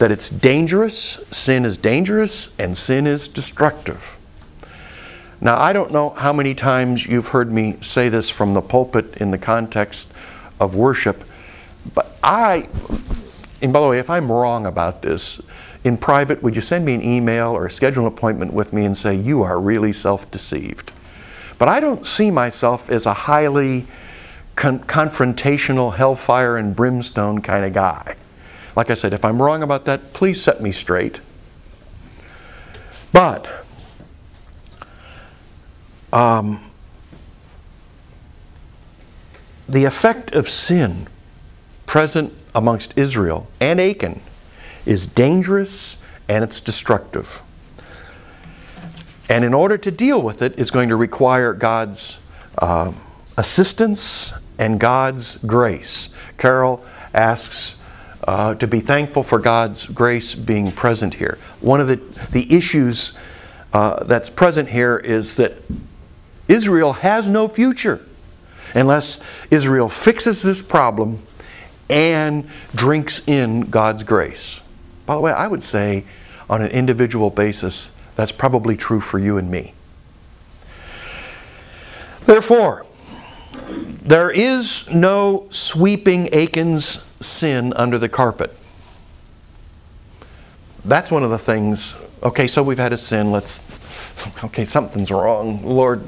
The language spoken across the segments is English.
that it's dangerous, sin is dangerous, and sin is destructive. Now, I don't know how many times you've heard me say this from the pulpit in the context of worship, but and by the way, if I'm wrong about this, in private, would you send me an email or schedule an appointment with me and say, you are really self-deceived? But I don't see myself as a highly confrontational, hellfire and brimstone kind of guy. Like I said, if I'm wrong about that, please set me straight. But the effect of sin present amongst Israel and Achan is dangerous and it's destructive. And in order to deal with it, it's going to require God's assistance and God's grace. Carol asks to be thankful for God's grace being present here. One of the issues that's present here is that Israel has no future unless Israel fixes this problem and drinks in God's grace. By the way, I would say on an individual basis, that's probably true for you and me. Therefore, there is no sweeping Achan's sin under the carpet. That's one of the things. Okay, so we've had a sin. Okay, something's wrong, Lord.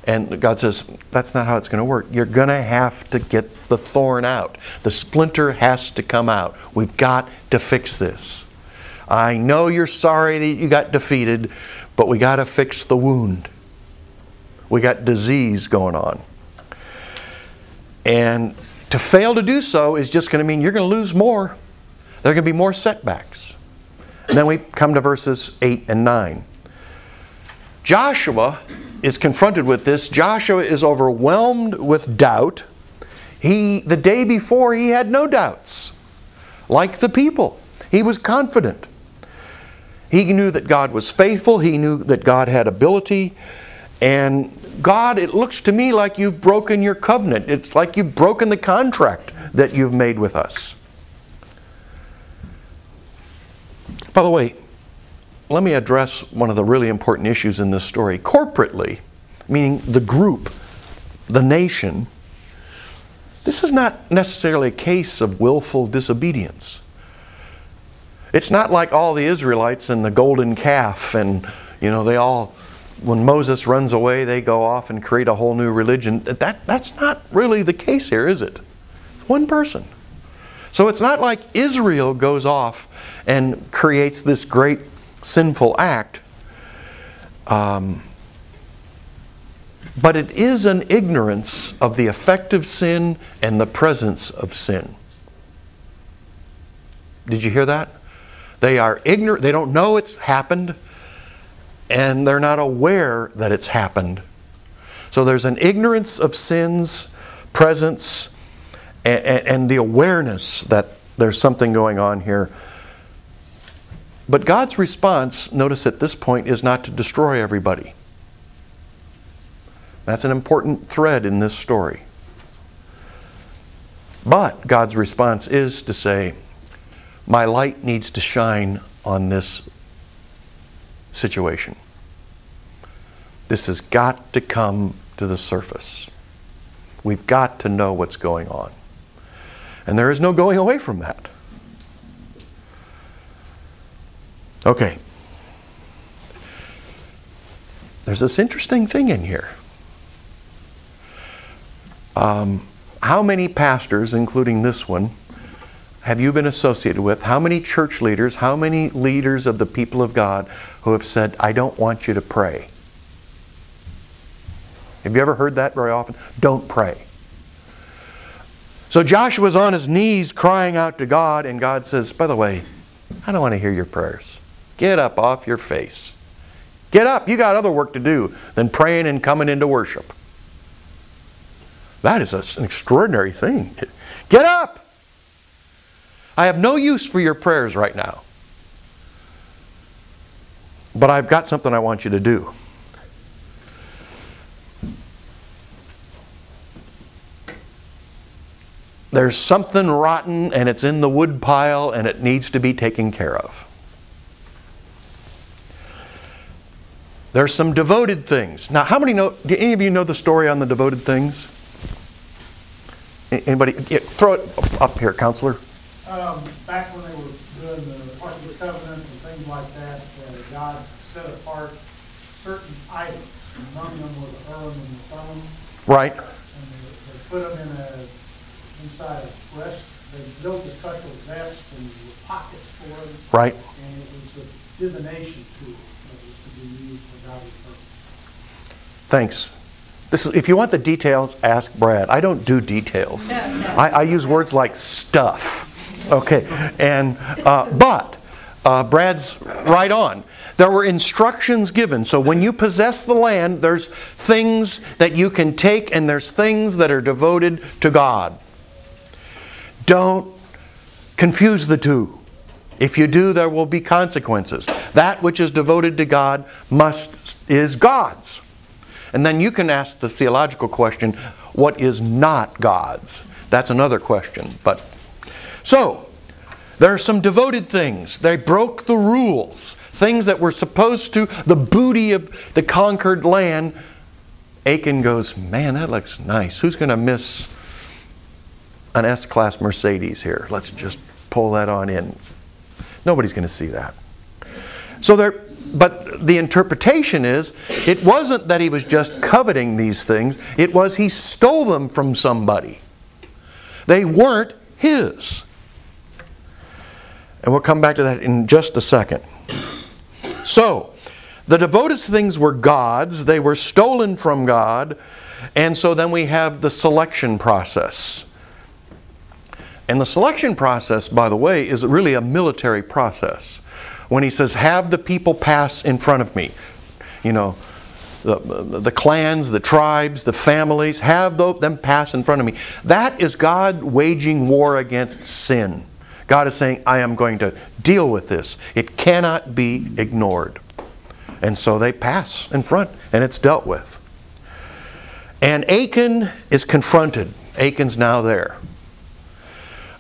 And God says, that's not how it's going to work. You're going to have to get the thorn out. The splinter has to come out. We've got to fix this. I know you're sorry that you got defeated, but we got to fix the wound. We got disease going on. And to fail to do so is just going to mean you're going to lose more. There are going to be more setbacks. And then we come to verses 8 and 9. Joshua is confronted with this. Joshua is overwhelmed with doubt. The day before, he had no doubts. Like the people, he was confident. He knew that God was faithful. He knew that God had ability. And God, it looks to me like you've broken your covenant. It's like you've broken the contract that you've made with us. By the way, let me address one of the really important issues in this story. Corporately, meaning the group, the nation, this is not necessarily a case of willful disobedience. It's not like all the Israelites and the golden calf and, they all, when Moses runs away, they go off and create a whole new religion. That's not really the case here, is it? One person. So it's not like Israel goes off and creates this great sinful act. But it is an ignorance of the effect of sin and the presence of sin. Did you hear that? They are ignorant. They don't know it's happened. And they're not aware that it's happened. So there's an ignorance of sin's presence and the awareness that there's something going on here. But God's response, notice at this point, is not to destroy everybody. That's an important thread in this story. But God's response is to say, my light needs to shine on this situation. This has got to come to the surface. We've got to know what's going on. And there is no going away from that. Okay. There's this interesting thing in here. How many pastors, including this one, have you been associated with? How many church leaders, how many leaders of the people of God who have said, I don't want you to pray? Have you ever heard that very often? Don't pray. So Joshua's on his knees crying out to God, and God says, by the way, I don't want to hear your prayers. Get up off your face. Get up. You got other work to do than praying and coming into worship. That is an extraordinary thing. Get up. I have no use for your prayers right now. But I've got something I want you to do. there's something rotten and it's in the wood pile and it needs to be taken care of. There's some devoted things. Now, how many know, do any of you know the story on the devoted things? Anybody? Yeah, throw it up here, counselor. Back when they were doing the Ark of the Covenant and things like that, God set apart certain items. Among them was the Urim and the Thummim. Right. And they put them inside a breast. They built a special vest and pockets for them. Right. And it was a divination tool that was to be used for godly purposes. Thanks. If you want the details, ask Brad. I don't do details. I use words like stuff. Okay, and but Brad's right on. There were instructions given. So when you possess the land, there's things that you can take and there's things that are devoted to God. Don't confuse the two. If you do, there will be consequences. That which is devoted to God is God's. And then you can ask the theological question, what is not God's? That's another question. So, there are some devoted things. They broke the rules. Things that were supposed to, the booty of the conquered land. Achan goes, man, that looks nice. Who's going to miss an S-Class Mercedes here? Let's just pull that on in. Nobody's going to see that. But the interpretation is, it wasn't that he was just coveting these things. It was he stole them from somebody. They weren't his. And we'll come back to that in just a second. So, the devoted things were God's. They were stolen from God. And so then we have the selection process. And the selection process, by the way, is really a military process. When he says, have the people pass in front of me. You know, the clans, the tribes, the families, have them pass in front of me. That is God waging war against sin. God is saying, I am going to deal with this. It cannot be ignored. And so they pass in front, and it's dealt with. And Achan is confronted. Achan's now there.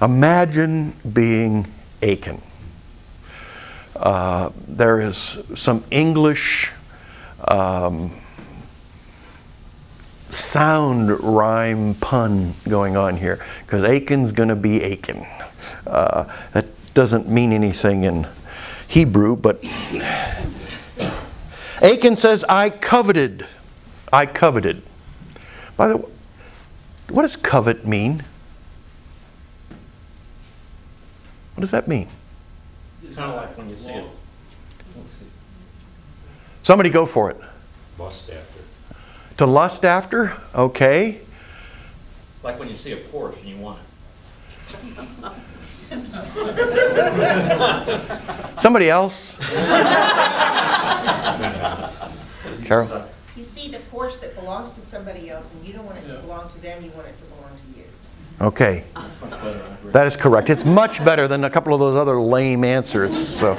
Imagine being Achan. There is some English sound rhyme pun going on here, because Achan's going to be Achan. That doesn't mean anything in Hebrew, but Achan says, I coveted. I coveted. By the way, what does covet mean? What does that mean? It's kind of like when you see it. Somebody go for it. Lust after. To lust after? Okay. Like when you see a Porsche and you want it. Somebody else? Carol? You see the Porsche that belongs to somebody else and you don't want it to belong to them, you want it to belong to you. Okay. That is correct. It's much better than a couple of those other lame answers. So,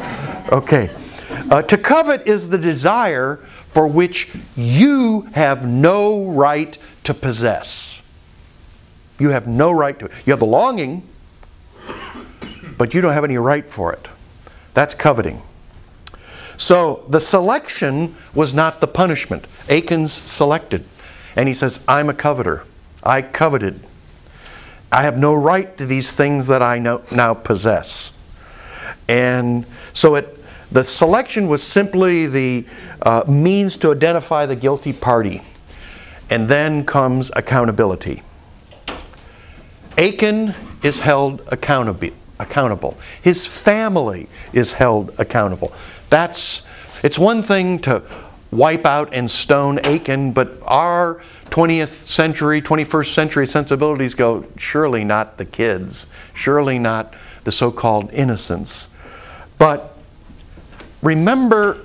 okay. To covet is the desire for which you have no right to possess. You have no right to it. You have the longing, but you don't have any right for it. That's coveting. So the selection was not the punishment. Achan's selected. And he says, I'm a coveter. I coveted. I have no right to these things that I now possess. And so the selection was simply the means to identify the guilty party. And then comes accountability. Achan is held accountable. His family is held accountable. It's one thing to wipe out and stone Achan, but our 20th century, 21st century sensibilities go, surely not the kids, surely not the so-called innocents. But remember,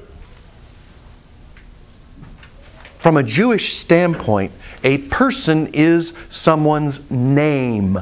from a Jewish standpoint, a person is someone's name.